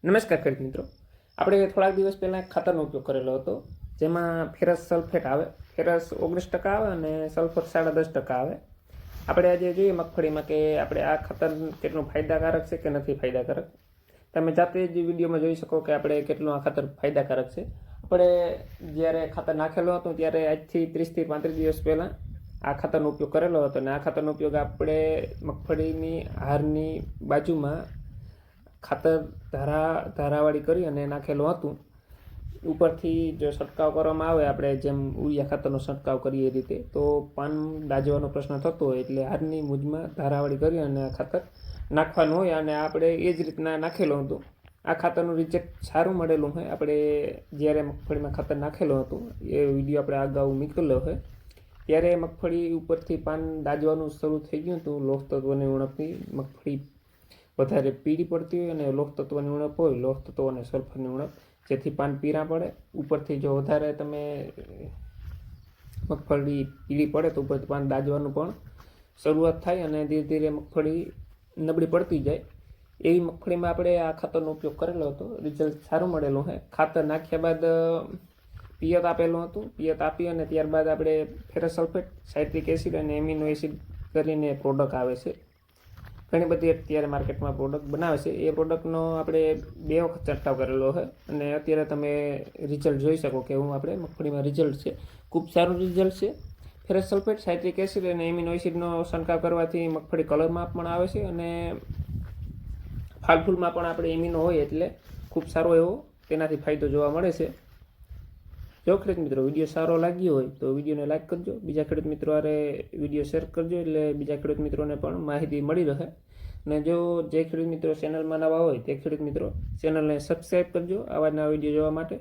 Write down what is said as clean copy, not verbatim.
નમસ્કાર ખેડૂત મિત્રો, આપણે થોડાક દિવસ પહેલાં ખાતરનો ઉપયોગ કરેલો હતો, જેમાં ફેરસ સલ્ફેટ આવે, ફેરસ 19% આવે અને સલ્ફર 10.5% આવે. આપણે આજે જોઈએ મગફળીમાં કે આપણે આ ખાતર કેટલું ફાયદાકારક છે કે નથી ફાયદાકારક. તમે જાતે જ વિડીયોમાં જોઈ શકો કે આપણે કેટલું આ ખાતર ફાયદાકારક છે. આપણે જ્યારે ખાતર નાખેલું હતું ત્યારે આજથી 30 થી 35 દિવસ પહેલાં આ ખાતરનો ઉપયોગ કરેલો હતો અને આ ખાતરનો ઉપયોગ આપણે મગફળીની હારની બાજુમાં ખાતર ધારાવાળી કરી અને નાખેલું હતું. ઉપરથી જો છંટકાવ કરવામાં આવે, આપણે જેમ ઉરિયા ખાતરનો છંટકાવ કરીએ એ રીતે, તો પાન દાજવાનો પ્રશ્ન થતો હોય એટલે હારની મૂજમાં ધારાવાળી કરી અને આ ખાતર નાખવાનું હોય અને આપણે એ જ રીતના નાખેલું હતું. આ ખાતરનું રિઝલ્ટ સારું મળેલું હોય. આપણે જ્યારે મગફળીમાં ખાતર નાખેલું હતું એ વિડીયો આપણે અગાઉ મૂકેલો હોય, ત્યારે મગફળી ઉપરથી પાન દાજવાનું શરૂ થઈ ગયું હતું. લોહ તત્વની ઉણપથી મગફળી વધારે પીળી પડતી હોય અને લોહ તત્વની ઉણપ હોય, લોહ તત્વ અને સલ્ફરની ઉણપ, જેથી પાન પીળા પડે. ઉપરથી જો વધારે તમે મગફળી પીળી પડે તો ઉપરથી પાન દાજવાનું પણ શરૂઆત થાય અને ધીરે ધીરે મગફળી નબળી પડતી જાય. એવી મગફળીમાં આપણે આ ખાતરનો ઉપયોગ કરેલો હતો. રિઝલ્ટ સારું મળેલું છે. ખાતર નાખ્યા બાદ પિયત આપેલું હતું. પિયત આપી અને ત્યારબાદ આપણે ફેરસ સલ્ફેટ, સાઇટ્રિક એસિડ અને એમિનો એસિડ કરીને પ્રોડક્ટ આવે છે. ઘણી બધી અત્યારે માર્કેટમાં પ્રોડક્ટ બનાવે છે. એ પ્રોડક્ટનો આપણે 2 વખત છંટકાવ કરેલો છે અને અત્યારે તમે રિઝલ્ટ જોઈ શકો કે હું આપણે મગફળીમાં રિઝલ્ટ છે, ખૂબ સારું રિઝલ્ટ છે. ફેરસ સલ્ફેટ, સાઇટ્રિક એસિડ અને એમિનો એસિડનો છંટકાવ કરવાથી મગફળી કલરમાં પણ આવે છે અને ફાલફૂલમાં પણ આપણે એમિનો હોય એટલે ખૂબ સારો એવો તેનાથી ફાયદો જોવા મળે છે. જો ખેડૂત મિત્રો વિડીયો સારો લાગ્યો હોય તો વિડીયોને લાઇક કરજો, બીજા ખેડૂત મિત્રો આરે વિડીયો શેર કરજો એટલે બીજા ખેડૂત મિત્રોને પણ માહિતી મળી રહે. અને જો જે ખેડૂત મિત્રો ચેનલમાં નવા હોય તે ખેડૂત મિત્રો ચેનલને સબસ્ક્રાઈબ કરજો આવા નવા વિડીયો જોવા માટે.